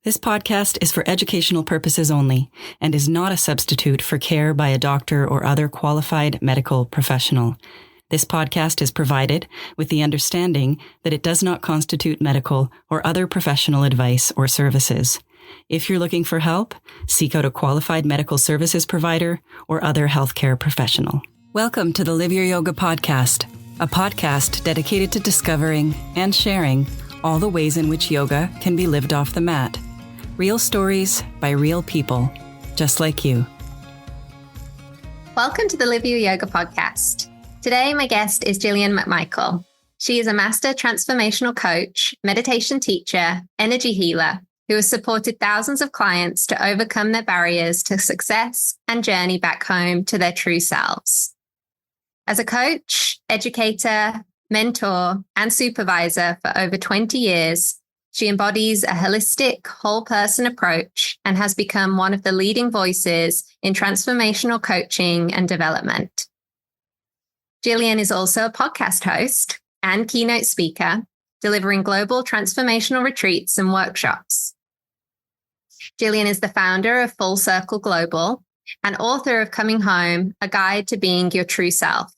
This podcast is for educational purposes only and is not a substitute for care by a doctor or other qualified medical professional. This podcast is provided with the understanding that it does not constitute medical or other professional advice or services. If you're looking for help, seek out a qualified medical services provider or other healthcare professional. Welcome to the Live Your Yoga podcast, a podcast dedicated to discovering and sharing all the ways in which yoga can be lived off the mat. Real stories by real people, just like you. Welcome to the Live Your Yoga podcast. Today, my guest is Gillian McMichael. She is a master transformational coach, meditation teacher, energy healer, who has supported thousands of clients to overcome their barriers to success and journey back home to their true selves. As a coach, educator, mentor, and supervisor for over 20 years, she embodies a holistic, whole-person approach and has become one of the leading voices in transformational coaching and development. Gillian is also a podcast host and keynote speaker, delivering global transformational retreats and workshops. Gillian is the founder of Full Circle Global and author of Coming Home, A Guide to Being Your True Self,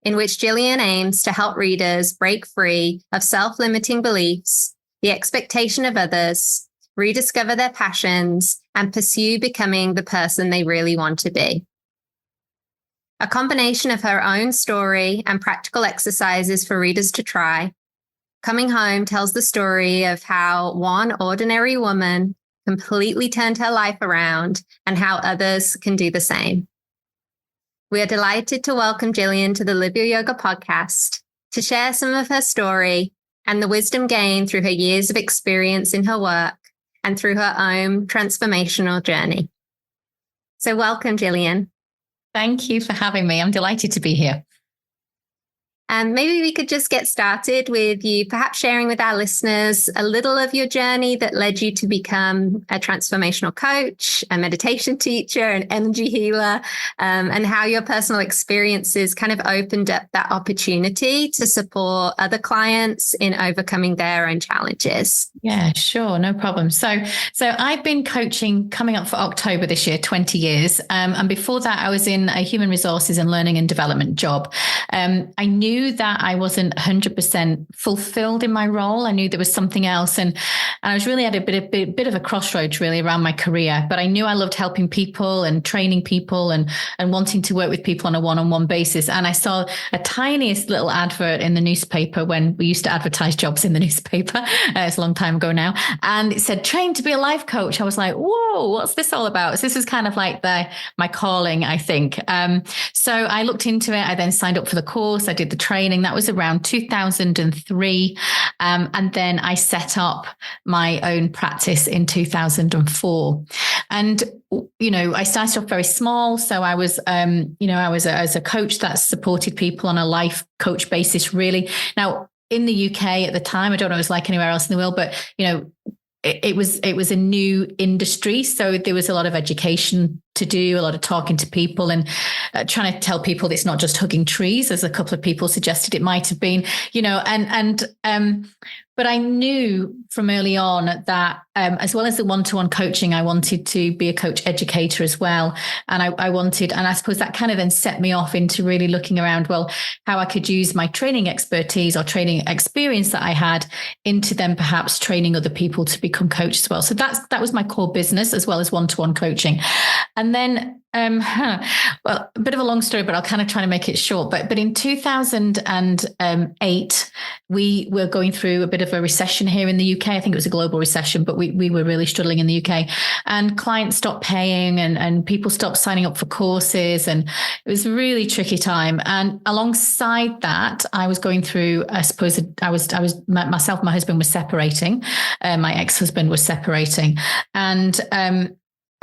in which Gillian aims to help readers break free of self-limiting beliefs, the expectation of others, rediscover their passions, and pursue becoming the person they really want to be. A combination of her own story and practical exercises for readers to try, Coming Home tells the story of how one ordinary woman completely turned her life around and how others can do the same. We are delighted to welcome Gillian to the Live Your Yoga podcast to share some of her story and the wisdom gained through her years of experience in her work and through her own transformational journey. So welcome, Gillian. Thank you for having me. I'm delighted to be here. And maybe we could just get started with you perhaps sharing with our listeners a little of your journey that led you to become a transformational coach, a meditation teacher, an energy healer, and how your personal experiences kind of opened up that opportunity to support other clients in overcoming their own challenges. Yeah, sure. No problem. So I've been coaching coming up for October this year, 20 years. And before that, I was in a human resources and learning and development job. I knew that I wasn't 100% fulfilled in my role. I knew there was something else. And I was really at a bit of a crossroads really around my career, but I knew I loved helping people and training people and wanting to work with people on a one-on-one basis. And I saw a tiniest little advert in the newspaper when we used to advertise jobs in the newspaper. It's a long time ago now. And it said, train to be a life coach. I was like, whoa, what's this all about? So this is kind of like my calling, I think. So I looked into it. I then signed up for the course. I did the training. That was around 2003. And then I set up my own practice in 2004. And, I started off very small. So I was, as a coach that supported people on a life coach basis, really. Now, in the UK at the time, I don't know what it was like anywhere else in the world, but, it was a new industry. So there was a lot of education to do, a lot of talking to people and trying to tell people it's not just hugging trees, as a couple of people suggested it might have been, but I knew from early on that as well as the one-to-one coaching, I wanted to be a coach educator as well. And I suppose that kind of then set me off into really looking around, well, how I could use my training expertise or training experience that I had into then perhaps training other people to become coaches as well. So that was my core business as well as one-to-one coaching. And then, well, a bit of a long story, but I'll kind of try to make it short. But in 2008, we were going through a bit of a recession here in the UK. I think it was a global recession, but we were really struggling in the UK. And clients stopped paying and people stopped signing up for courses. And it was a really tricky time. And alongside that, I was going through, I suppose, myself and my husband were separating. My ex-husband was separating. And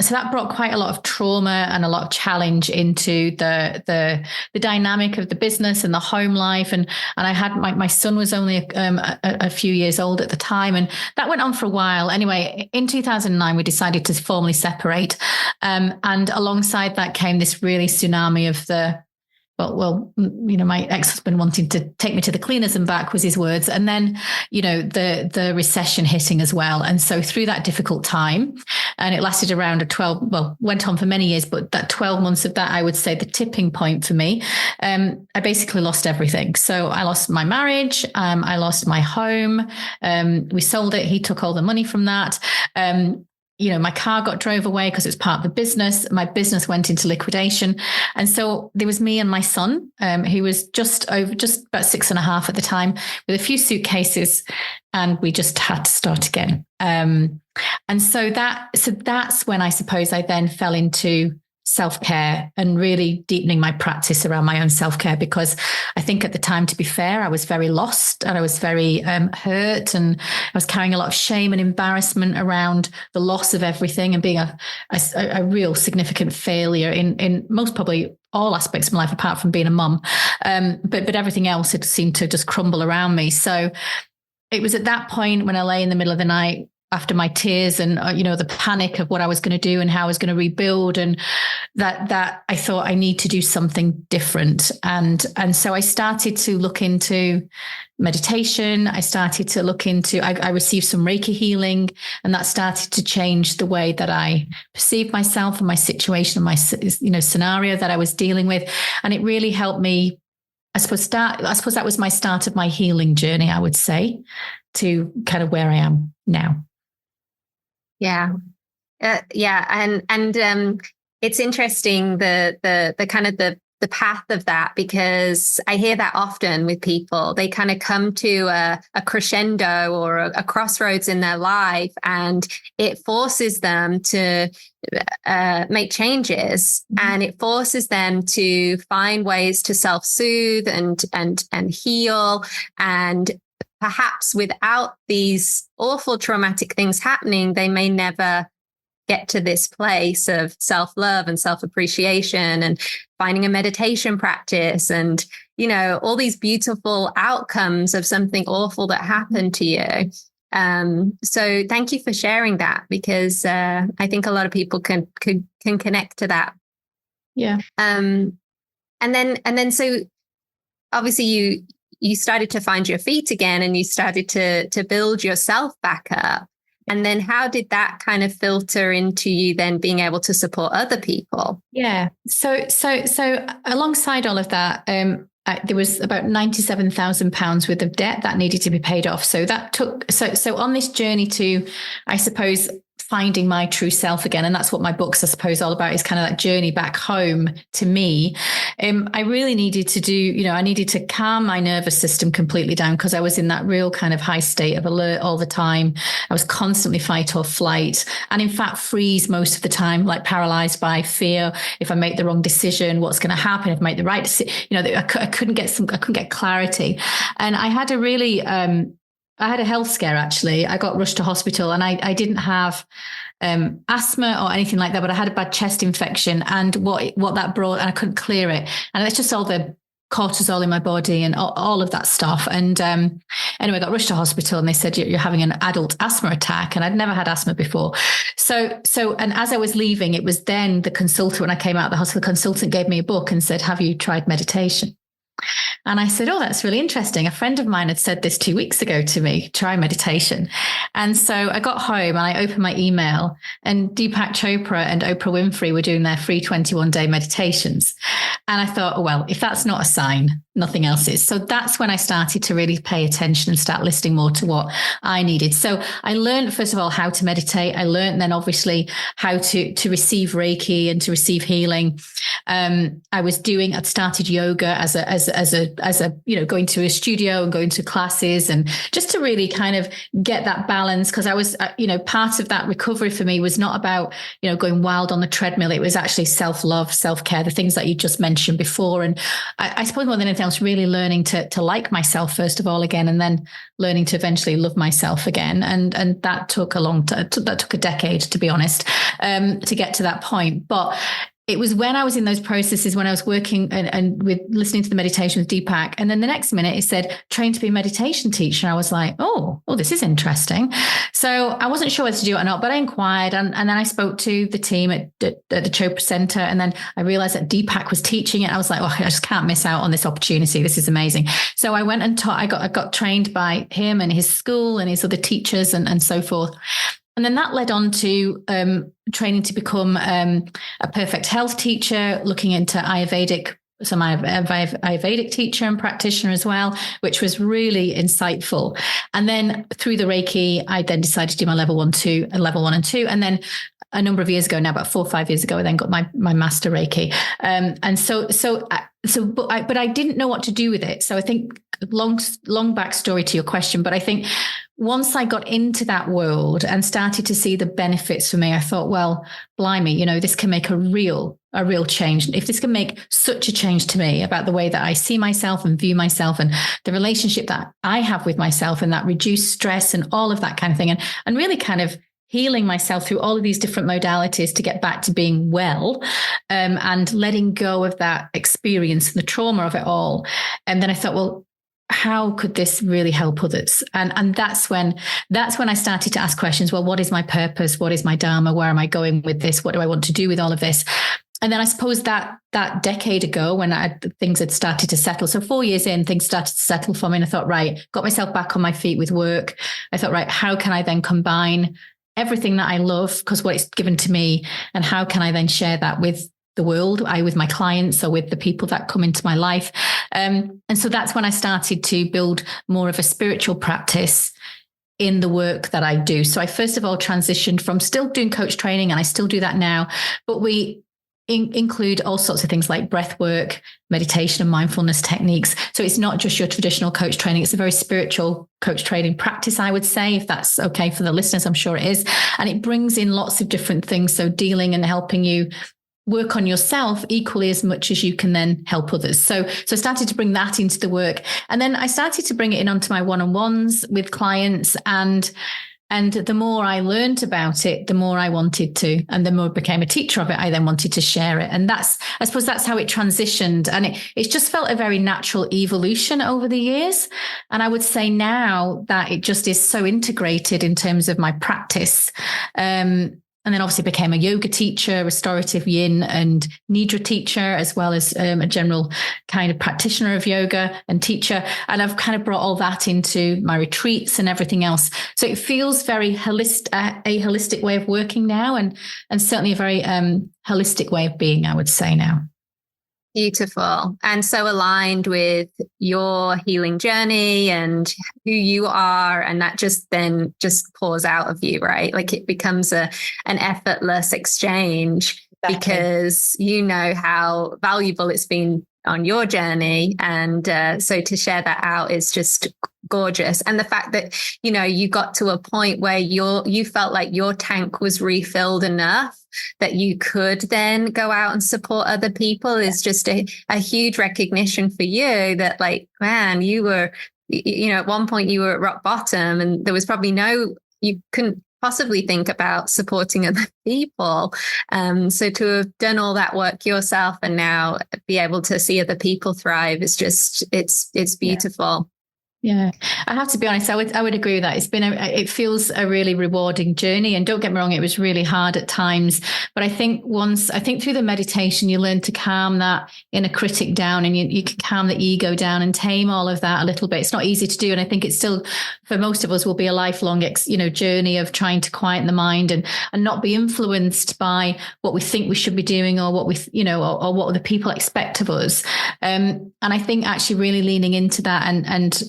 so that brought quite a lot of trauma and a lot of challenge into the dynamic of the business and the home life. And I had my son was only a few years old at the time, and that went on for a while. Anyway, in 2009, we decided to formally separate. And alongside that came this really tsunami of the my ex-husband wanting to take me to the cleaners and back was his words. And then, the recession hitting as well. And so through that difficult time, and it lasted around went on for many years, but that 12 months of that, I would say the tipping point for me, I basically lost everything. So I lost my marriage. I lost my home. We sold it. He took all the money from that. My car got drove away because it's part of the business. My business went into liquidation. And so there was me and my son, who was just about 6.5 at the time, with a few suitcases, and we just had to start again. And so that's when I suppose I then fell into self-care and really deepening my practice around my own self-care, because I think at the time, to be fair, I was very lost and I was very hurt, and I was carrying a lot of shame and embarrassment around the loss of everything and being a real significant failure in most, probably all aspects of my life, apart from being a mum. But everything else had seemed to just crumble around me. So it was at that point when I lay in the middle of the night after my tears and, the panic of what I was going to do and how I was going to rebuild, and that I thought I need to do something different. And so I started to look into meditation. I started to look into, I received some Reiki healing, and that started to change the way that I perceived myself and my situation, my, scenario that I was dealing with. And it really helped me, I suppose that was my start of my healing journey, I would say, to kind of where I am now. Yeah. And it's interesting, the kind of the path of that, because I hear that often with people. They kind of come to a crescendo or a crossroads in their life, and it forces them to make changes, and it forces them to find ways to self-soothe and heal. And perhaps without these awful traumatic things happening, they may never get to this place of self-love and self-appreciation and finding a meditation practice and, all these beautiful outcomes of something awful that happened to you. So thank you for sharing that, because I think a lot of people can connect to that. Yeah. And then so obviously you started to find your feet again, and you started to build yourself back up. And then how did that kind of filter into you then being able to support other people? Yeah. So alongside all of that, there was about £97,000 worth of debt that needed to be paid off. So that took, so on this journey to, I suppose, finding my true self again. And that's what my book's, I suppose, all about, is kind of that journey back home to me. I really needed to do, I needed to calm my nervous system completely down, because I was in that real kind of high state of alert all the time. I was constantly fight or flight, and in fact freeze most of the time, like paralyzed by fear. If I make the wrong decision, what's going to happen? If I make the right decision, I couldn't get clarity. And I had I had a health scare, actually. I got rushed to hospital, and I didn't have asthma or anything like that, but I had a bad chest infection, and what that brought, and I couldn't clear it. And it's just all the cortisol in my body and all of that stuff. And anyway, I got rushed to hospital, and they said, you're having an adult asthma attack. And I'd never had asthma before. So, and as I was leaving, it was then the consultant, when I came out of the hospital, the consultant gave me a book and said, have you tried meditation? And I said, oh, that's really interesting. A friend of mine had said this 2 weeks ago to me, try meditation. And so I got home and I opened my email, and Deepak Chopra and Oprah Winfrey were doing their free 21-day meditations. And I thought, oh, well, if that's not a sign, nothing else is. So that's when I started to really pay attention and start listening more to what I needed. So I learned, first of all, how to meditate. I learned then obviously how to receive Reiki and to receive healing. I'd started yoga as a going to a studio and going to classes, and just to really kind of get that balance. Cause I was, part of that recovery for me was not about, going wild on the treadmill. It was actually self-love, self-care, the things that you just mentioned before. And I suppose more than anything else, really learning to like myself, first of all, again, and then learning to eventually love myself again. And that took that took a decade, to be honest, to get to that point. But it was when I was in those processes, when I was working and with listening to the meditation with Deepak, and then the next minute it said, train to be a meditation teacher. I was like, oh, this is interesting. So I wasn't sure whether to do it or not, but I inquired. And then I spoke to the team at the Chopra Center. And then I realized that Deepak was teaching it. I was like, oh, I just can't miss out on this opportunity. This is amazing. So I went and taught, I got trained by him and his school and his other teachers and so forth. And then that led on to training to become a perfect health teacher, looking into Ayurvedic. So I'm an Ayurvedic teacher and practitioner as well, which was really insightful. And then through the Reiki, I then decided to do my level 1 and 2. And then a number of years ago now, about 4 or 5 years ago, I then got my master Reiki. But I didn't know what to do with it. So I think long backstory to your question, but I think once I got into that world and started to see the benefits for me, I thought, well, blimey, this can make a real change. If this can make such a change to me about the way that I see myself and view myself and the relationship that I have with myself and that reduced stress and all of that kind of thing, and really kind of healing myself through all of these different modalities to get back to being well, and letting go of that experience and the trauma of it all. And then I thought, well, how could this really help others? And that's when I started to ask questions. Well, what is my purpose? What is my dharma? Where am I going with this? What do I want to do with all of this? And then I suppose that decade ago when things had started to settle, so 4 years in, things started to settle for me. And I thought, right, got myself back on my feet with work. I thought, right, how can I then combine everything that I love, because what it's given to me, and how can I then share that with the world, with my clients or with the people that come into my life. And so that's when I started to build more of a spiritual practice in the work that I do. So I first of all transitioned from still doing coach training, and I still do that now, but we include all sorts of things like breath work, meditation and mindfulness techniques. So it's not just your traditional coach training. It's a very spiritual coach training practice, I would say, if that's okay for the listeners. I'm sure it is. And it brings in lots of different things. So dealing and helping you work on yourself equally as much as you can then help others. So I started to bring that into the work. And then I started to bring it in onto my one-on-ones with clients. And the more I learned about it, the more I wanted to, and the more I became a teacher of it, I then wanted to share it. And I suppose that's how it transitioned. And it just felt a very natural evolution over the years. And I would say now that it just is so integrated in terms of my practice. And then obviously became a yoga teacher, restorative yin and nidra teacher, as well as a general kind of practitioner of yoga and teacher. And I've kind of brought all that into my retreats and everything else. So it feels very holistic way of working now, and certainly a very holistic way of being, I would say now. Beautiful. And so aligned with your healing journey and who you are. And that just pours out of you, right? Like it becomes an effortless exchange. Exactly. Because you know how valuable it's been on your journey. And so to share that out is just gorgeous. And the fact that, you got to a point where you felt like your tank was refilled enough that you could then go out and support other people is just a huge recognition for you that, like, man, you were, at one point you were at rock bottom and there was probably you couldn't possibly think about supporting other people. So to have done all that work yourself and now be able to see other people thrive is just, it's beautiful. Yeah, I have to be honest. I would agree with that. It feels a really rewarding journey. And don't get me wrong, it was really hard at times. But I think through the meditation, you learn to calm that inner critic down, and you can calm the ego down and tame all of that a little bit. It's not easy to do. And I think it's still, for most of us, will be a lifelong, journey of trying to quieten the mind and not be influenced by what we think we should be doing or what or what the people expect of us. And I think actually really leaning into that and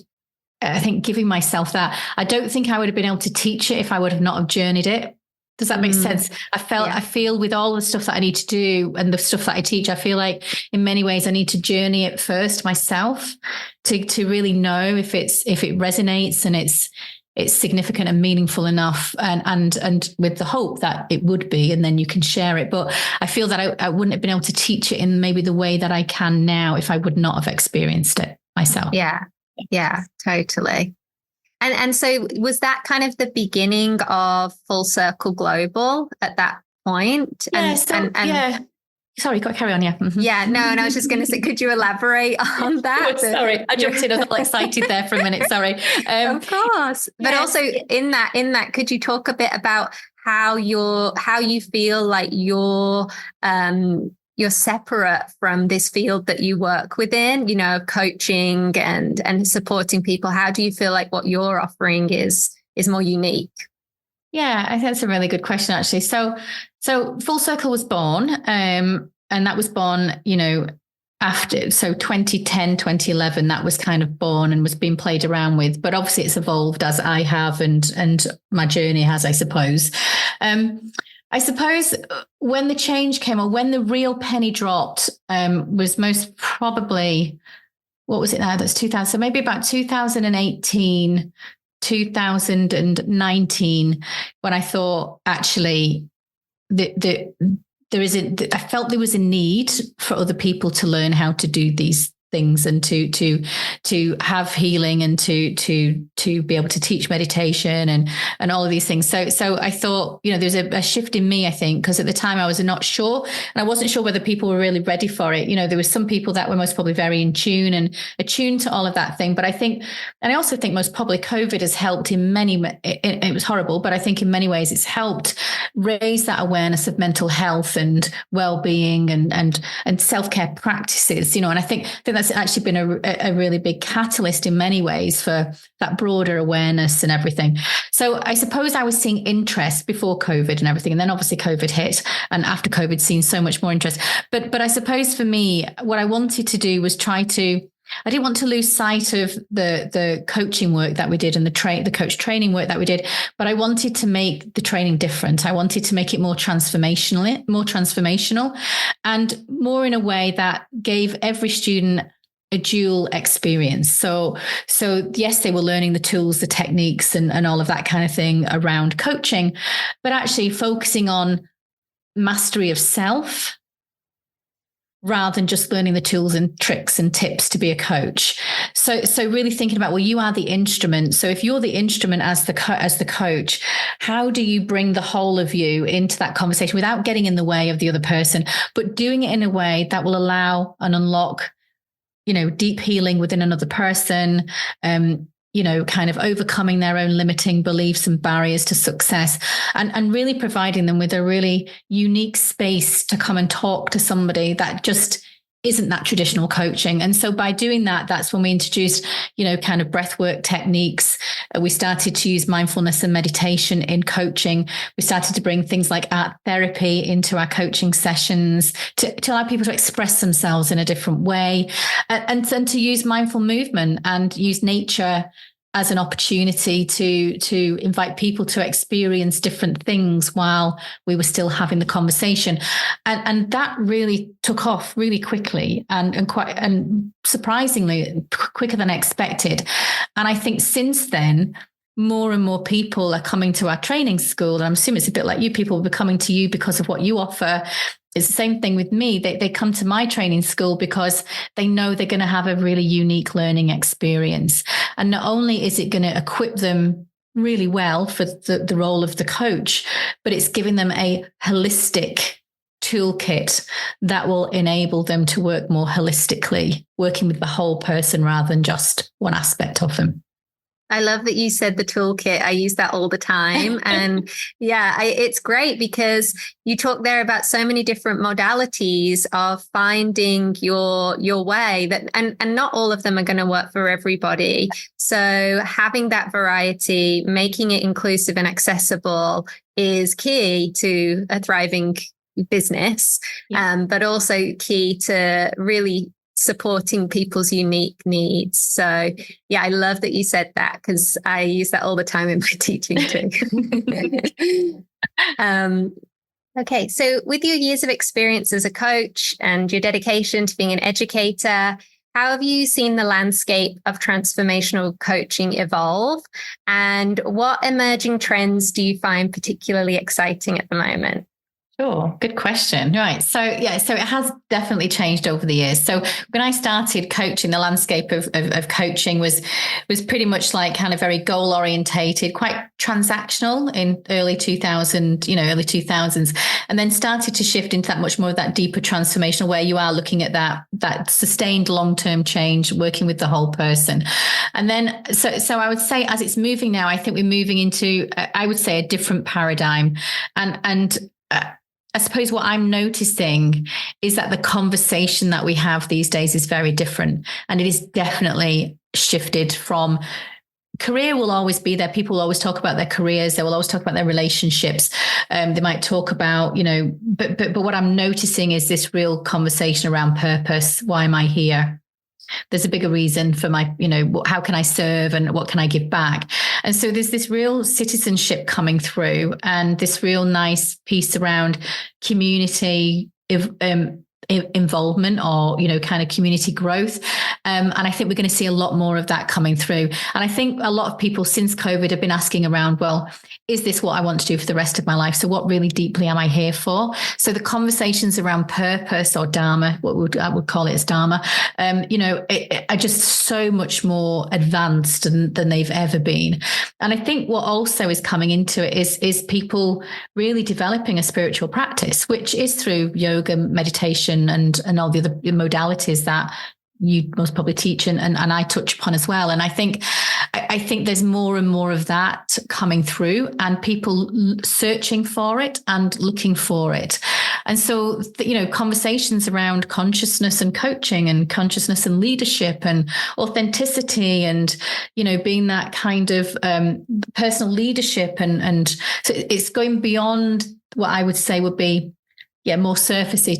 I think giving myself that, I don't think I would have been able to teach it if I would have not have journeyed it. Does that make sense? I feel with all the stuff that I need to do and the stuff that I teach, I feel like in many ways I need to journey it first myself to really know if it resonates and it's significant and meaningful enough, and with the hope that it would be, and then you can share it. But I feel that I wouldn't have been able to teach it in maybe the way that I can now if I would not have experienced it myself. Yeah, totally. And so was that kind of the beginning of Full Circle Global at that point? Sorry, got to carry on. Yeah. Mm-hmm. Yeah, no, and I was just going to say, could you elaborate on that? Sorry, I jumped in. I was all excited there for a minute. Sorry. Of course, but also in that, could you talk a bit about how you feel like you're separate from this field that you work within, coaching and supporting people? How do you feel like what you're offering is more unique? Yeah, I think that's a really good question, actually. So Full Circle was born, and that was born, after, so 2010, 2011, that was kind of born and was being played around with. But obviously it's evolved as I have and my journey has, I suppose. I suppose when the change came, or when the real penny dropped, was most probably, what was it now? That's 2000. So maybe about 2018, 2019, when I thought actually I felt there was a need for other people to learn how to do these things and to have healing and to be able to teach meditation and all of these things. So I thought, there's a shift in me, I think, because at the time I was not sure, and I wasn't sure whether people were really ready for it. There was some people that were most probably very in tune and attuned to all of that thing. But I think, and I also think most probably COVID has helped in many, it was horrible, but I think in many ways it's helped raise that awareness of mental health and well-being and self-care practices, and I think that's actually been a really big catalyst in many ways for that broader awareness and everything. So I suppose I was seeing interest before COVID and everything. And then obviously COVID hit, and after COVID, seen so much more interest. But I suppose for me, what I wanted to do was I didn't want to lose sight of the coaching work that we did and the coach training work that we did, but I wanted to make the training different. I wanted to make it more transformational and more in a way that gave every student a dual experience. So yes, they were learning the tools, the techniques and all of that kind of thing around coaching, but actually focusing on mastery of self rather than just learning the tools and tricks and tips to be a coach. So really thinking about, well, you are the instrument. So if you're the instrument as the coach, how do you bring the whole of you into that conversation without getting in the way of the other person, but doing it in a way that will allow and unlock deep healing within another person, kind of overcoming their own limiting beliefs and barriers to success, and really providing them with a really unique space to come and talk to somebody that just isn't that traditional coaching. And so by doing that, that's when we introduced, kind of breathwork techniques. We started to use mindfulness and meditation in coaching. We started to bring things like art therapy into our coaching sessions to allow people to express themselves in a different way, and to use mindful movement and use nature as an opportunity to invite people to experience different things while we were still having the conversation. And that really took off really quickly and surprisingly quicker than expected. And I think since then, more and more people are coming to our training school. And I'm assuming it's a bit like you, people will be coming to you because of what you offer. It's the same thing with me. They come to my training school because they know they're going to have a really unique learning experience. And not only is it going to equip them really well for the role of the coach, but it's giving them a holistic toolkit that will enable them to work more holistically, working with the whole person rather than just one aspect of them. I love that you said the toolkit. I use that all the time. And it's great because you talk there about so many different modalities of finding your way and not all of them are going to work for everybody. So having that variety, making it inclusive and accessible is key to a thriving business, but also key to really supporting people's unique needs. So I love that you said that because I use that all the time in my teaching too. Okay, so with your years of experience as a coach and your dedication to being an educator, how have you seen the landscape of transformational coaching evolve? And what emerging trends do you find particularly exciting at the moment? Sure. Good question. Right. So so it has definitely changed over the years. So when I started coaching, the landscape of coaching was pretty much like kind of very goal orientated, quite transactional in early 2000s, and then started to shift into that much more of that deeper transformational, where you are looking at that sustained long-term change, working with the whole person. And then, so I would say as it's moving now, I think we're moving into, I would say, a different paradigm. And I suppose what I'm noticing is that the conversation that we have these days is very different. And it is definitely shifted from career will always be there. People will always talk about their careers. They will always talk about their relationships. They might talk about, but what I'm noticing is this real conversation around purpose. Why am I here? There's a bigger reason for my, how can I serve and what can I give back? And so there's this real citizenship coming through, and this real nice piece around community involvement, or kind of community growth, and I think we're going to see a lot more of that coming through. And I think a lot of people since COVID have been asking around, well, is this what I want to do for the rest of my life? So what really deeply am I here for? So the conversations around purpose, or dharma, I would call it as dharma, are just so much more advanced than they've ever been. And I think what also is coming into it is people really developing a spiritual practice, which is through yoga, meditation, and all the other modalities that you most probably teach and I touch upon as well. And I think there's more and more of that coming through, and people searching for it and looking for it. And so, conversations around consciousness and coaching, and consciousness and leadership, and authenticity, and, being that kind of personal leadership. And so it's going beyond what I would say would be, more surfacey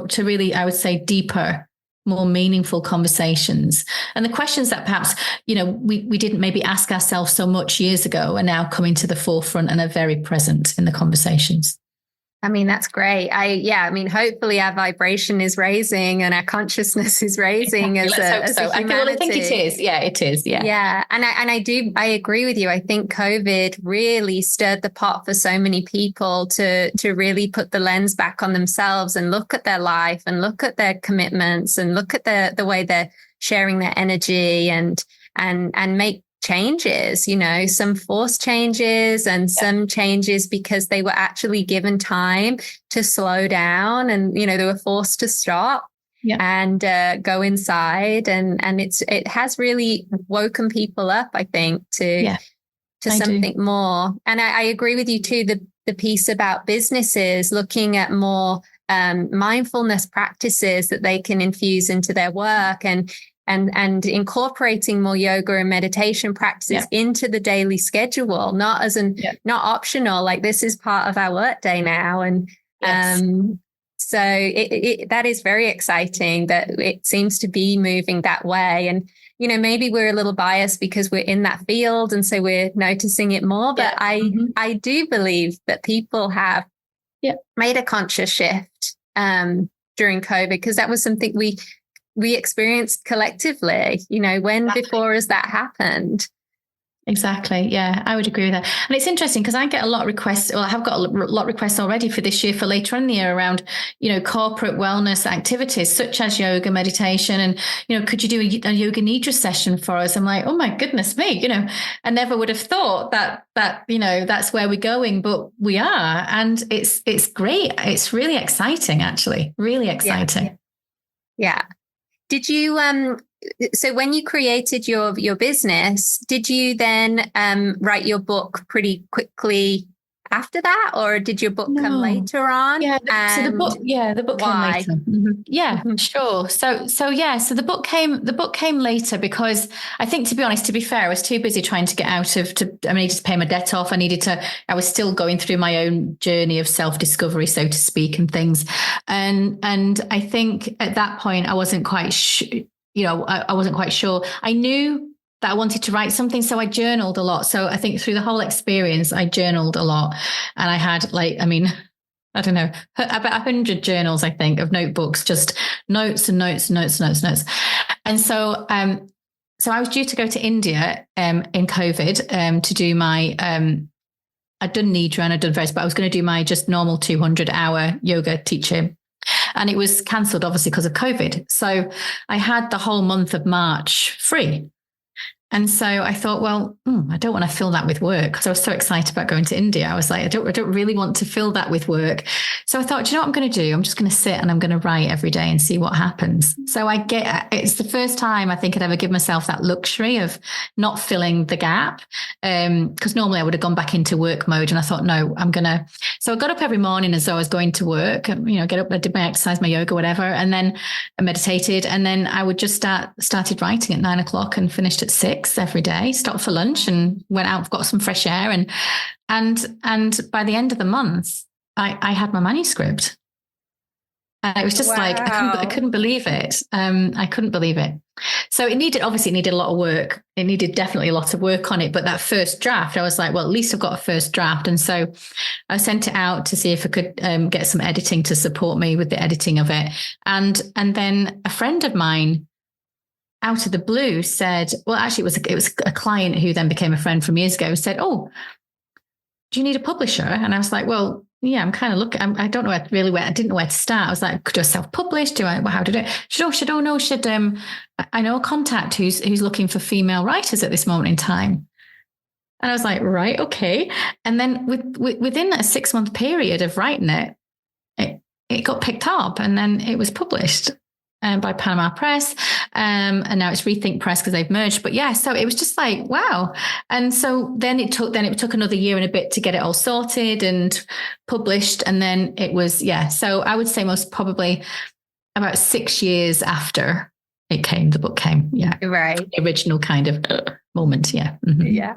to really, I would say, deeper, more meaningful conversations. And the questions that perhaps, we didn't maybe ask ourselves so much years ago are now coming to the forefront and are very present in the conversations. I mean, that's great. Hopefully our vibration is raising and our consciousness is raising as a humanity. I think it is. Yeah, it is. Yeah. Yeah. And I agree with you. I think COVID really stirred the pot for so many people to really put the lens back on themselves and look at their life and look at their commitments and look at the way they're sharing their energy and make changes, some forced changes and some changes because they were actually given time to slow down, and they were forced to stop and go inside, and it has really woken people up, I think, to something more. And I agree with you too, the piece about businesses looking at more mindfulness practices that they can infuse into their work, and incorporating more yoga and meditation practices into the daily schedule, not as not optional, like this is part of our work day now. And so that is very exciting that it seems to be moving that way. And, maybe we're a little biased because we're in that field, and so we're noticing it more. But I do believe that people have made a conscious shift during COVID, because that was something we experienced collectively, before has that happened? Exactly. Yeah, I would agree with that. And it's interesting because I get a lot of requests, or I have got a lot of requests already for this year, for later on in the year, around, corporate wellness activities such as yoga, meditation, and, could you do a yoga nidra session for us? I'm like, oh my goodness me, I never would have thought that, that's where we're going, but we are. And it's great. It's really exciting, actually, really exciting. Yeah. Did you, so when you created your business, did you then write your book pretty quickly after that, or did your book come later on? Yeah, the book came later. Mm-hmm. Yeah, sure. So the book came later because I think, to be honest, to be fair, I was too busy trying to get out of, I needed to pay my debt off. I was still going through my own journey of self-discovery, so to speak, and things. And I think at that point, I wasn't quite I wasn't quite sure. I knew that I wanted to write something, so I journaled a lot. So I think through the whole experience, I journaled a lot, and I had I don't know, about 100 journals, I think, of notebooks, just notes and notes and notes and notes and notes. And so, so I was due to go to India in COVID to do my I'd done Nidra and I'd done various, but I was going to do my just normal 200-hour yoga teaching. And it was cancelled, obviously, because of COVID. So I had the whole month of March free. And so I thought, well, I don't want to fill that with work, because I was so excited about going to India. I was like, I don't really want to fill that with work. So I thought, do you know what I'm going to do? I'm just going to sit and I'm going to write every day and see what happens. So it's the first time I think I'd ever give myself that luxury of not filling the gap. Because normally I would have gone back into work mode, and I thought, no, so I got up every morning as though I was going to work, get up, I did my exercise, my yoga, whatever. And then I meditated, and then I would just started writing at 9:00 and finished at 6 every day, stopped for lunch and went out, got some fresh air. And by the end of the month, I had my manuscript. And it was just like, I couldn't believe it. I couldn't believe it. So it needed a lot of work. It needed definitely a lot of work on it. But that first draft, I was like, well, at least I've got a first draft. And so I sent it out to see if I could get some editing to support me with the editing of it. And then a friend of mine, out of the blue, said, well, actually it was a client who then became a friend from years ago, said, oh, do you need a publisher? And I was like, well, yeah, I'm kind of looking, I don't know where, I didn't know where to start. I was like, could I self-publish? How did it? I know a contact who's looking for female writers at this moment in time. And I was like, right, okay. And then within a 6-month period of writing it got picked up, and then it was published by Panama Press. And now it's Rethink Press because they've merged. But yeah, so it was just like, wow. And so then it took another year and a bit to get it all sorted and published. And then it was, so I would say most probably about 6 years after the book came. Yeah. Right. The original kind of moment. Yeah. Mm-hmm. Yeah.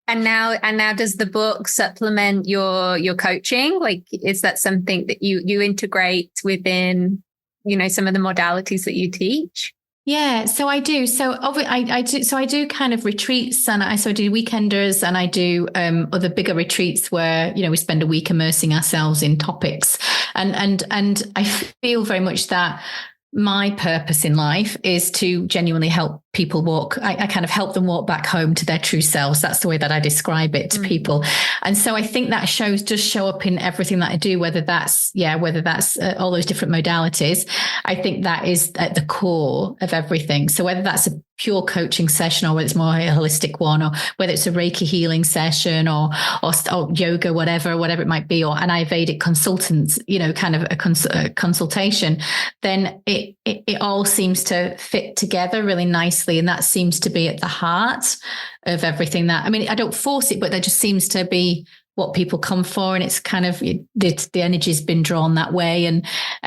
And now does the book supplement your coaching? Like, is that something that you integrate within, some of the modalities that you teach? Yeah, so I do. So I do. So I do kind of retreats, and I do weekenders, and I do other bigger retreats where we spend a week immersing ourselves in topics, and I feel very much that my purpose in life is to genuinely help people walk. I kind of help them walk back home to their true selves. That's the way that I describe it to people. And so I think that does show up in everything that I do, whether that's all those different modalities. I think that is at the core of everything. So whether that's a pure coaching session, or whether it's more a holistic one, or whether it's a Reiki healing session, or yoga, whatever it might be, or an Ayurvedic consultant, kind of a consultation, then it all seems to fit together really nicely. And that seems to be at the heart of everything I don't force it, but that just seems to be what people come for. And it's kind of the energy's been drawn that way. And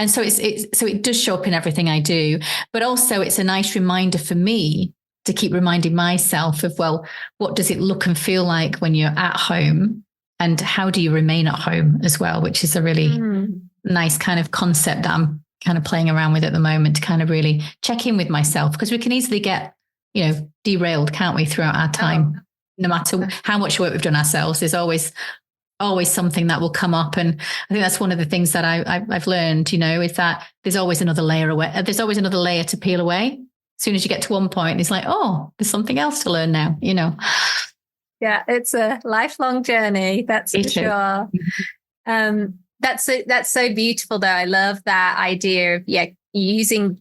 so it does show up in everything I do, but also it's a nice reminder for me to keep reminding myself of, well, what does it look and feel like when you're at home, and how do you remain at home as well, which is a really nice kind of concept that I'm kind of playing around with at the moment, to kind of really check in with myself, because we can easily get, derailed, can't we, throughout our time? No matter how much work we've done ourselves, there's always something that will come up. And I think that's one of the things that I've learned, is that there's always another layer away. There's always another layer to peel away. As soon as you get to one point, it's like, oh, there's something else to learn now, Yeah, it's a lifelong journey. That's for sure. That's so beautiful, though. I love that idea of using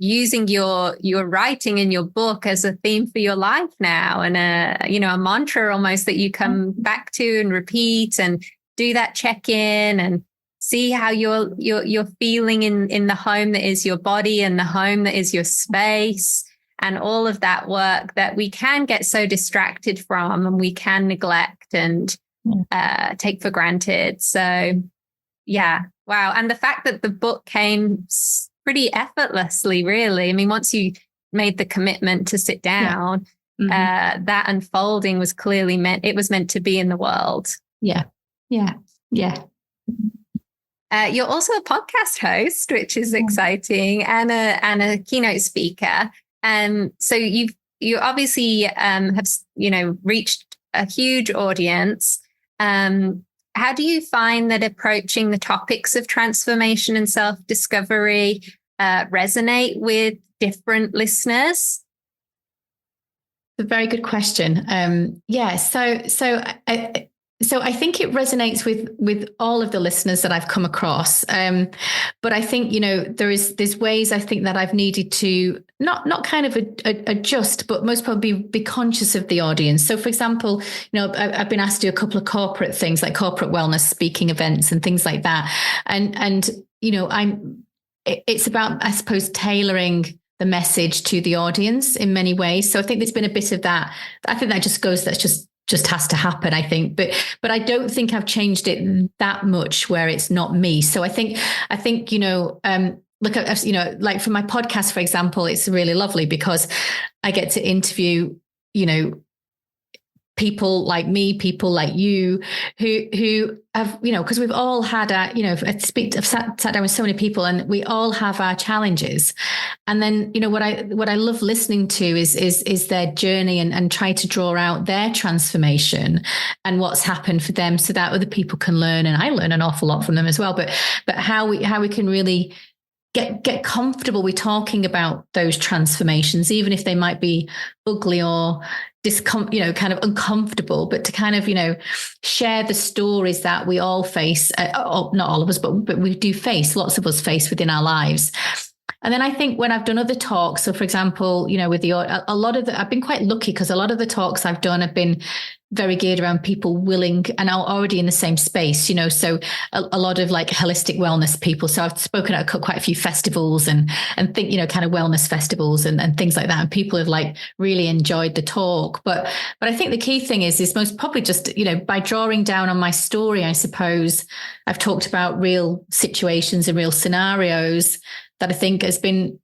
your writing in your book as a theme for your life now, and a mantra almost that you come back to and repeat, and do that check-in and see how you're feeling in the home that is your body, and the home that is your space, and all of that work that we can get so distracted from, and we can neglect and take for granted. So yeah. Wow. And the fact that the book came pretty effortlessly, really. I mean, once you made the commitment to sit down, that unfolding was clearly meant to be in the world. Yeah. Yeah. Yeah. You're also a podcast host, which is exciting, and a keynote speaker. So you obviously have reached a huge audience. How do you find that approaching the topics of transformation and self-discovery resonate with different listeners? It's a very good question. So So I think it resonates with all of the listeners that I've come across. But I think, there's ways I think that I've needed to not kind of adjust, but most probably be conscious of the audience. So for example, I've been asked to do a couple of corporate things like corporate wellness speaking events and things like that. And it's about, I suppose, tailoring the message to the audience in many ways. So I think there's been a bit of that. I think that just has to happen, I think. But I don't think I've changed it that much where it's not me. So I think, look at, like for my podcast, for example, it's really lovely because I get to interview, people like me, people like you who have, because we've all had I've sat down with so many people and we all have our challenges. And then, what I love listening to is their journey and try to draw out their transformation and what's happened for them so that other people can learn. And I learn an awful lot from them as well, but how we can really get comfortable with talking about those transformations, even if they might be ugly or kind of uncomfortable, but to kind of, share the stories that we all face, not all of us, but we do face, lots of us face within our lives. And then I think when I've done other talks, so for example, with I've been quite lucky because a lot of the talks I've done have been very geared around people willing and are already in the same space, so a lot of like holistic wellness people. So I've spoken at quite a few festivals and think, kind of wellness festivals and things like that. And people have like really enjoyed the talk. But I think the key thing is most probably just, by drawing down on my story, I suppose I've talked about real situations and real scenarios that I think has been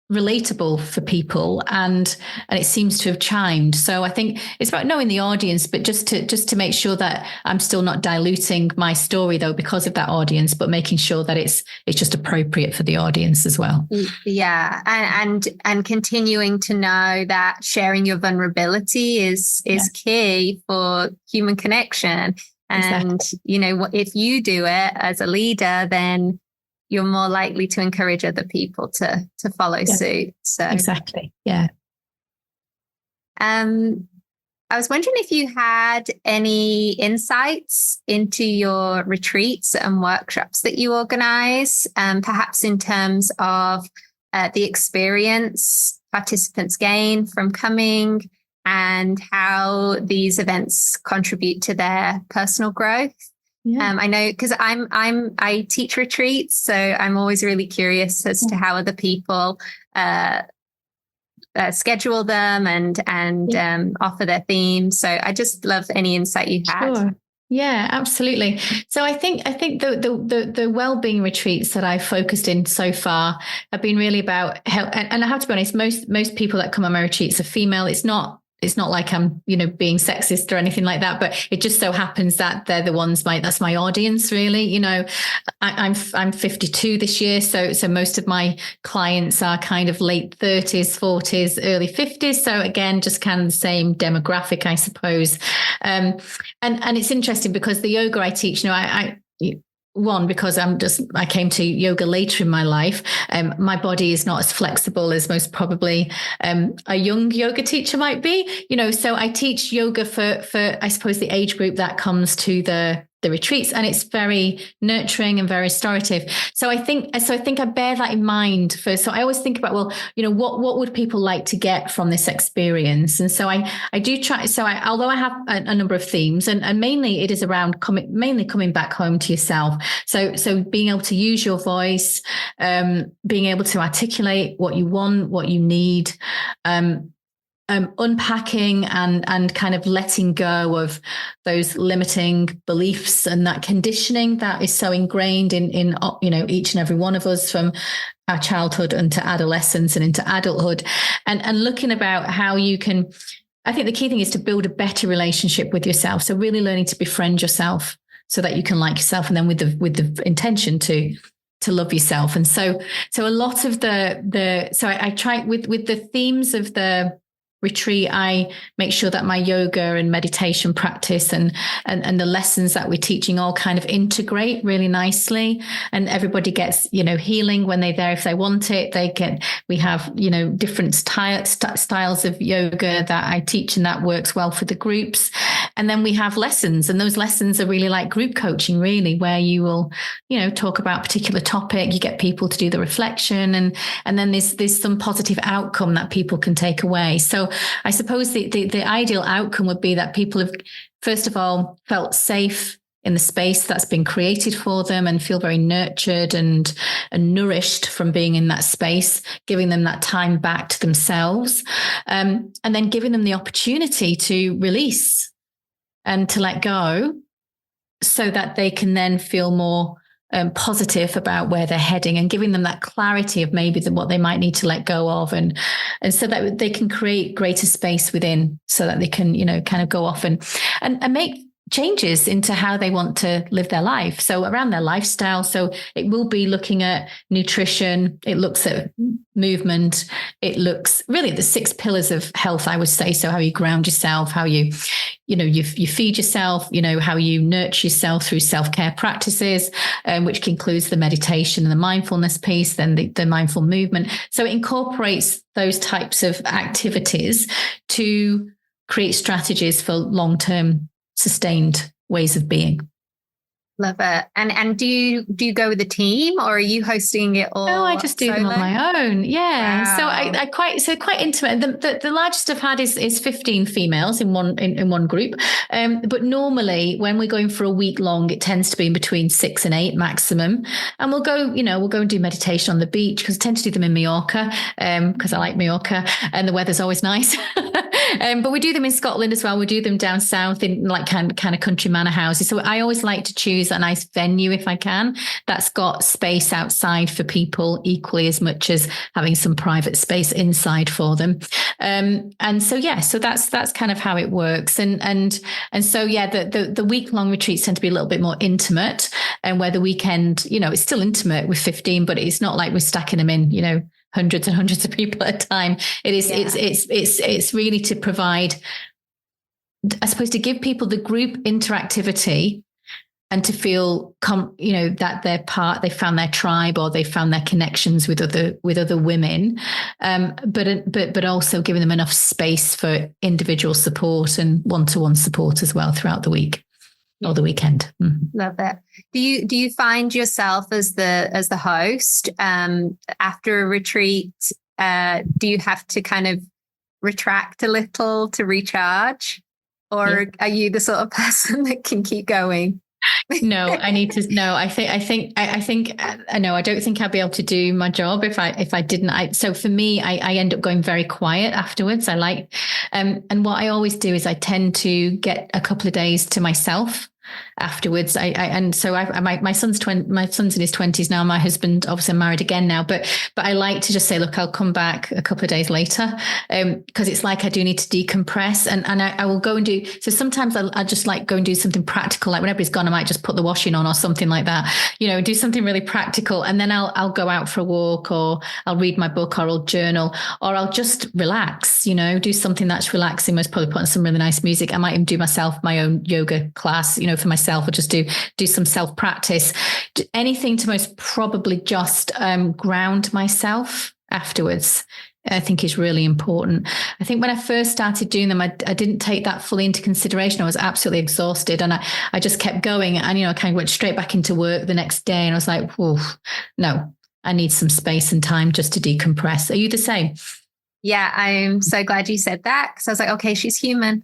relatable for people and it seems to have chimed. So I think it's about knowing the audience, but just to make sure that I'm still not diluting my story though because of that audience, but making sure that it's just appropriate for the audience as well. Yeah. And continuing to know that sharing your vulnerability is key for human connection. And exactly. If you do it as a leader, then you're more likely to encourage other people to follow suit. So exactly. Yeah. I was wondering if you had any insights into your retreats and workshops that you organize, perhaps in terms of the experience participants gain from coming and how these events contribute to their personal growth. Yeah. I know because I teach retreats, so I'm always really curious as to how other people schedule them and offer their themes. So I just love any insight you had. Sure. Yeah, absolutely. So I think the well-being retreats that I've focused in so far have been really about help. And I have to be honest, most people that come on my retreats are female. It's not like I'm, being sexist or anything like that, but it just so happens that they're the ones that's my audience really. I'm 52 this year. So most of my clients are kind of late 30s, 40s, early 50s. So again, just kind of the same demographic, I suppose. And it's interesting because the yoga I teach, one, because I came to yoga later in my life. My body is not as flexible as most probably a young yoga teacher might be, so I teach yoga for I suppose the age group that comes to the retreats, and it's very nurturing and very restorative. So I think I bear that in mind first. So I always think about, what would people like to get from this experience? And so I do try. So although I have a number of themes, and mainly it is around coming back home to yourself. So being able to use your voice, being able to articulate what you want, what you need, unpacking and kind of letting go of those limiting beliefs and that conditioning that is so ingrained in each and every one of us from our childhood into adolescence and into adulthood, and looking about how you can. I think the key thing is to build a better relationship with yourself. So really learning to befriend yourself so that you can like yourself, and then with the intention to love yourself. And so a lot of so I try with the themes of the retreat, I make sure that my yoga and meditation practice and the lessons that we're teaching all kind of integrate really nicely, and everybody gets, healing when they're there if they want it. We have, different styles of yoga that I teach, and that works well for the groups. And then we have lessons, and those lessons are really like group coaching, really, where you will, talk about a particular topic, you get people to do the reflection, and then there's some positive outcome that people can take away. So I suppose the ideal outcome would be that people have, first of all, felt safe in the space that's been created for them and feel very nurtured and nourished from being in that space, giving them that time back to themselves, and then giving them the opportunity to release and to let go, so that they can then feel more positive about where they're heading, and giving them that clarity of maybe what they might need to let go of, and so that they can create greater space within, so that they can, kind of go off and make changes into how they want to live their life. So around their lifestyle. So it will be looking at nutrition. It looks at movement. It looks really at the 6 pillars of health, I would say. So how you ground yourself, how you feed yourself, how you nurture yourself through self-care practices, which includes the meditation and the mindfulness piece, then the mindful movement. So it incorporates those types of activities to create strategies for long-term sustained ways of being. Love it. And do you go with a team, or are you hosting it all? No, I just do them on my own. Yeah. Wow. So quite intimate. The largest I've had is 15 females in one group. But normally when we're going for a week long, it tends to be in between 6 and 8 maximum. And we'll go and do meditation on the beach, because I tend to do them in Mallorca, because I like Mallorca and the weather's always nice. But we do them in Scotland as well. We do them down south in like kind of country manor houses. So I always like to choose a nice venue, if I can, that's got space outside for people equally as much as having some private space inside for them. So that's kind of how it works. And so the week-long retreats tend to be a little bit more intimate, and where the weekend, it's still intimate with 15, but it's not like we're stacking them in, hundreds and hundreds of people at a time. It is, it's really to provide, I suppose, to give people the group interactivity and to feel, that they found their tribe, or they found their connections with other women, but also giving them enough space for individual support and one-to-one support as well throughout the week or the weekend. Mm-hmm. Love it. Do you find yourself as the host after a retreat? Do you have to kind of retract a little to recharge, or are you the sort of person that can keep going? No, I need to. No, I think. No, I don't think I'd be able to do my job if I didn't. So for me, I end up going very quiet afterwards. I like, and what I always do is I tend to get a couple of days to myself afterwards. My son's in his 20s now. My husband, obviously, I'm married again now, but I like to just say, look, I'll come back a couple of days later, because it's like I do need to decompress, and I will go and do. So sometimes I'll just like go and do something practical. Like when everybody's gone, I might just put the washing on or something like that. Do something really practical, and then I'll go out for a walk, or I'll read my book, or I'll journal, or I'll just relax. Do something that's relaxing. Most probably put on some really nice music. I might even do my own yoga class. For myself, or just do some self practice, anything to most probably just ground myself afterwards. I think is really important. I think when I first started doing them, I didn't take that fully into consideration. I was absolutely exhausted, and I just kept going, and I kind of went straight back into work the next day, and I was like, whoa, no, I need some space and time just to decompress. Are you the same? Yeah, I'm so glad you said that, because I was like, okay, she's human.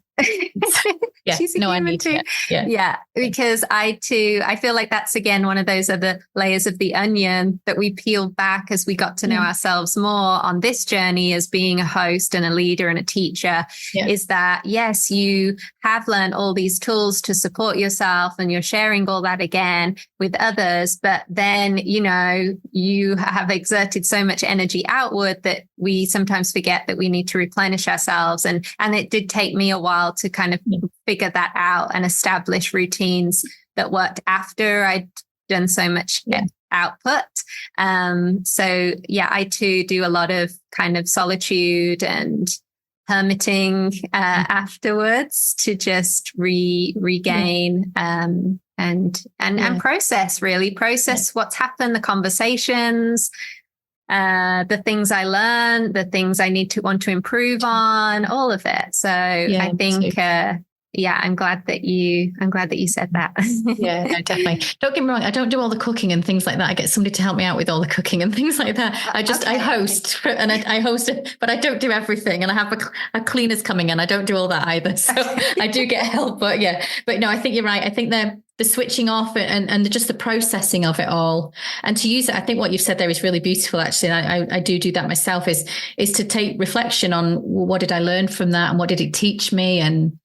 Yeah, she's a human too. Yeah, because I feel like that's again one of those other layers of the onion that we peeled back as we got to know ourselves more on this journey as being a host and a leader and a teacher. Is that yes, you have learned all these tools to support yourself, and you're sharing all that again with others, but then you have exerted so much energy outward that we sometimes forget that we need to replenish ourselves, and it did take me a while to kind of figure that out and establish routines that worked after I'd done so much output. I too do a lot of kind of solitude and hermiting afterwards to just regain and process what's happened, the conversations, the things I learned, the things I want to improve on, all of it. So I think, I'm glad that you said that. Yeah, no, definitely. Don't get me wrong. I don't do all the cooking and things like that. I get somebody to help me out with all the cooking and things like that. I host and I host it, but I don't do everything. And I have a cleaners coming in. I don't do all that either. So I do get help, but no, I think you're right. I think the switching off and just the processing of it all, and to use it. I think what you've said there is really beautiful, actually. And I do that myself is to take reflection on, well, what did I learn from that? And what did it teach me? And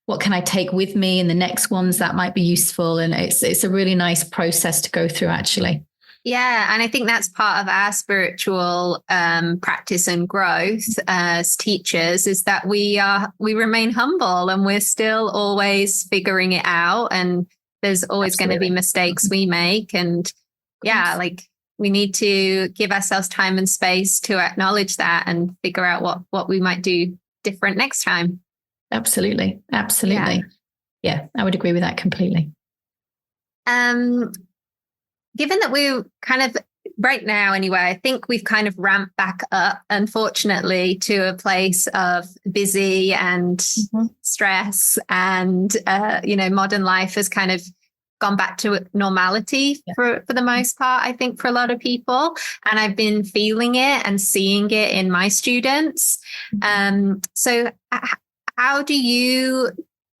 what can I take with me in the next ones that might be useful? And it's a really nice process to go through, actually. Yeah. And I think that's part of our spiritual practice and growth as teachers, is that we remain humble and we're still always figuring it out. And there's always going to be mistakes we make. And we need to give ourselves time and space to acknowledge that and figure out what we might do different next time. Absolutely. Yeah, I would agree with that completely. Given that we're kind of right now anyway, I think we've kind of ramped back up, unfortunately, to a place of busy and stress, and modern life has kind of gone back to normality for the most part, I think, for a lot of people. And I've been feeling it and seeing it in my students. So how do you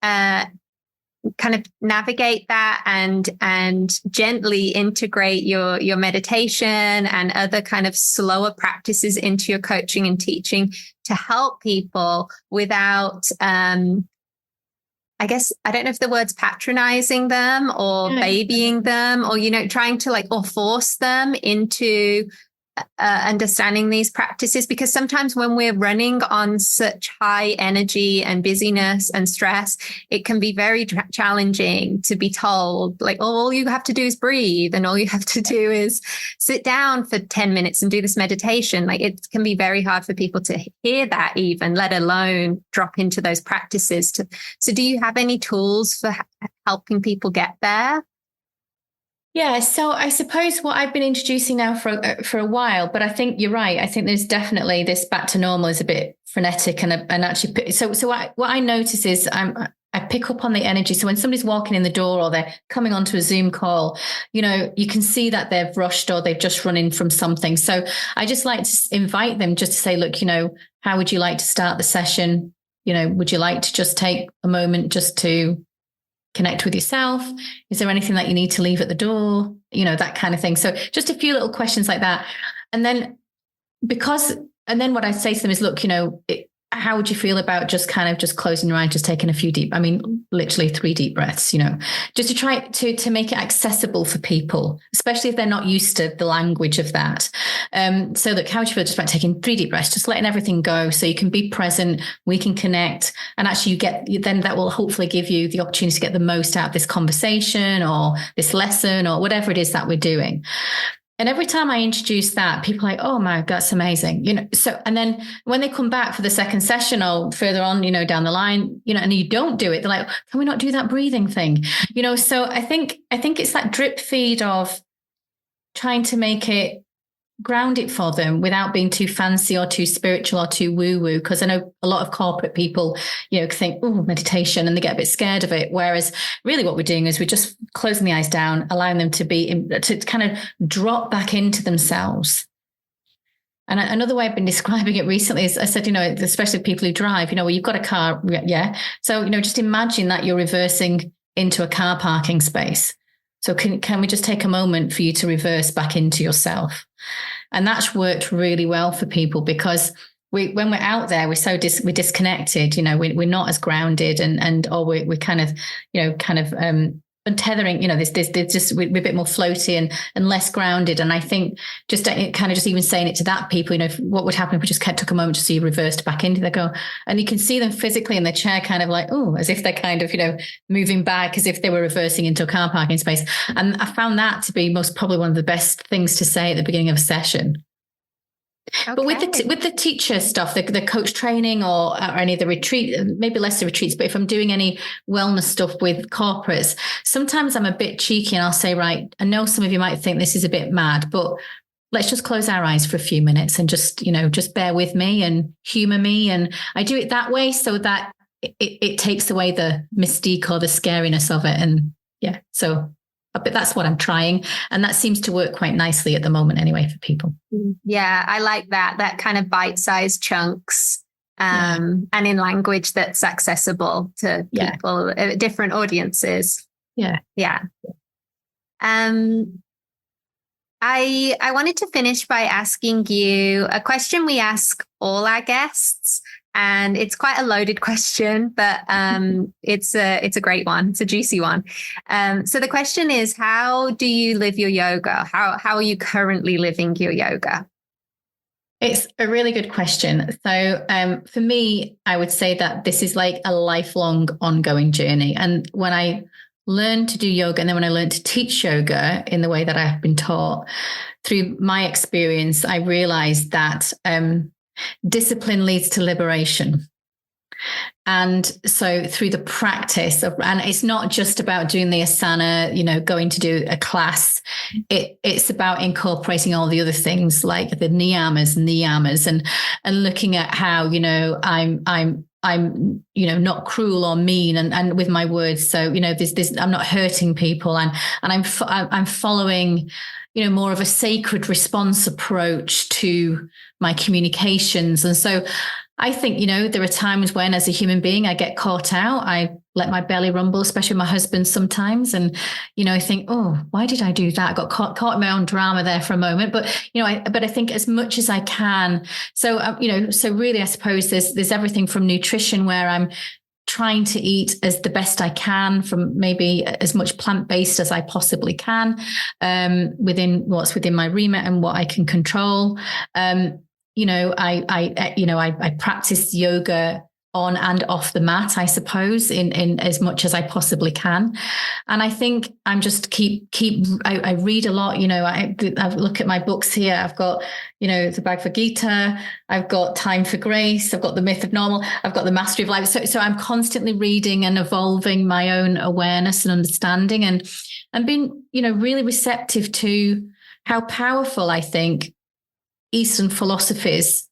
kind of navigate that and gently integrate your meditation and other kind of slower practices into your coaching and teaching to help people without, I guess, I don't know if the word's patronizing them or babying them or, trying to or force them into understanding these practices? Because sometimes when we're running on such high energy and busyness and stress, it can be very challenging to be told all you have to do is breathe, and all you have to do is sit down for 10 minutes and do this meditation. It can be very hard for people to hear that, even let alone drop into those practices. So do you have any tools for helping people get there? Yeah, so I suppose what I've been introducing now for a while, but I think you're right. I think there's definitely this back to normal is a bit frenetic and actually. So what I notice is I pick up on the energy. So when somebody's walking in the door or they're coming onto a Zoom call, you can see that they've rushed or they've just run in from something. So I just like to invite them just to say, look, how would you like to start the session? Would you like to just take a moment just to connect with yourself? Is there anything that you need to leave at the door? That kind of thing. So just a few little questions like that. And then what I say to them is, look, how would you feel about just closing your eyes, just taking a few literally 3 deep breaths, just to try to make it accessible for people, especially if they're not used to the language of that. So look, how would you feel just about taking 3 deep breaths, just letting everything go so you can be present, we can connect, and actually then that will hopefully give you the opportunity to get the most out of this conversation or this lesson or whatever it is that we're doing. And every time I introduce that, people are like, oh my, that's amazing. So, and then when they come back for the second session or further on, down the line, and you don't do it, they're like, can we not do that breathing thing? So I think it's that drip feed of trying to make it, ground it for them without being too fancy or too spiritual or too woo-woo. Because I know a lot of corporate people, think, oh, meditation, and they get a bit scared of it. Whereas really what we're doing is we're just closing the eyes down, allowing them to kind of drop back into themselves. And another way I've been describing it recently is I said, especially people who drive, well, you've got a car. Yeah. So, just imagine that you're reversing into a car parking space. So can we just take a moment for you to reverse back into yourself? And that's worked really well for people, because when we're out there, we're we're disconnected, we're not as grounded or we're kind of untethering, there's just, we're a bit more floaty and less grounded. And I think just kind of just even saying it to that people, what would happen if we just took a moment to see you reversed back into the go, and you can see them physically in the chair kind of like, oh, as if they're kind of, moving back as if they were reversing into a car parking space. And I found that to be most probably one of the best things to say at the beginning of a session. Okay. But with the teacher stuff, the coach training or any of the retreat, maybe less the retreats, but if I'm doing any wellness stuff with corporates, sometimes I'm a bit cheeky and I'll say, right, I know some of you might think this is a bit mad, but let's just close our eyes for a few minutes and just bear with me and humor me. And I do it that way so that it takes away the mystique or the scariness of it. And yeah, so but that's what I'm trying. And that seems to work quite nicely at the moment anyway for people. Yeah, I like that kind of bite-sized chunks and in language that's accessible to people, different audiences. Yeah. Yeah. I wanted to finish by asking you a question we ask all our guests. And it's quite a loaded question, but it's a great one. It's a juicy one. So the question is, how do you live your yoga? How are you currently living your yoga? It's a really good question. So for me, I would say that this is like a lifelong ongoing journey. And when I learned to do yoga, and then when I learned to teach yoga in the way that I have been taught, through my experience, I realized that discipline leads to liberation. And so through the practice of, and it's not just about doing the asana, going to do a class. It's about incorporating all the other things like the niyamas and looking at how, I'm not cruel or mean and with my words. So, this I'm not hurting people and I'm following, more of a sacred response approach to my communications. And so I think, there are times when as a human being, I get caught out. I let my belly rumble, especially with my husband sometimes. And, I think, oh, why did I do that? I got caught in my own drama there for a moment. But, I think as much as I can. So, so really, I suppose there's everything from nutrition where I'm trying to eat as the best I can from maybe as much plant-based as I possibly can within what's within my remit and what I can control. I practice yoga on and off the mat, I suppose, in as much as I possibly can. And I think I'm just I read a lot, I look at my books here. I've got, the Bhagavad Gita, I've got Time for Grace, I've got The Myth of Normal, I've got The Mastery of Life. So I'm constantly reading and evolving my own awareness and understanding and being, really receptive to how powerful I think Eastern philosophies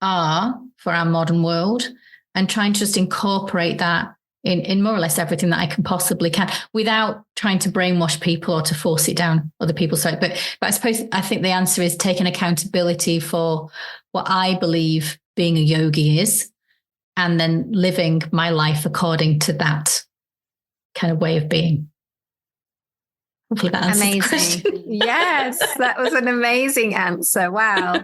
are for our modern world, and trying to just incorporate that in more or less everything that I can possibly can without trying to brainwash people or to force it down other people's throats. But I think the answer is taking accountability for what I believe being a yogi is, and then living my life according to that kind of way of being. Hopefully that answers the question. Yes, that was an amazing answer. Wow.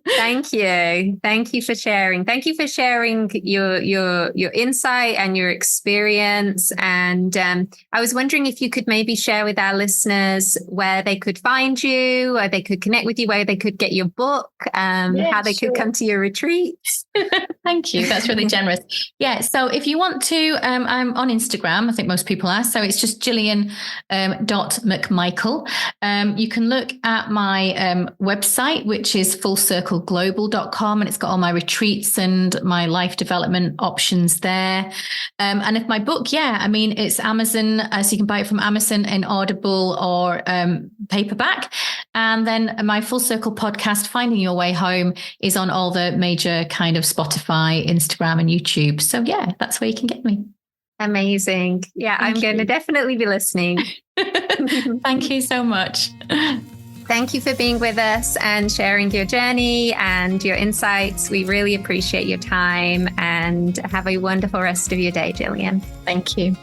Thank you. Thank you for sharing. Thank you for sharing your insight and your experience. And I was wondering if you could maybe share with our listeners where they could find you, or they could connect with you, where they could get your book, how they could come to your retreats. Thank you. That's really generous. Yeah. So if you want to, I'm on Instagram. I think most people are. So it's just Gillian .McMichael. You can look at my website, which is fullcircleglobal.com, and it's got all my retreats and my life development options there. And if my book, it's Amazon, so you can buy it from Amazon in Audible or paperback. And then my Full Circle podcast, Finding Your Way Home, is on all the major kind of Spotify, Instagram, and YouTube. So yeah, that's where you can get me. Amazing. Yeah, I'm going to definitely be listening. Thank you so much. Thank you for being with us and sharing your journey and your insights. We really appreciate your time, and have a wonderful rest of your day, Gillian. Thank you.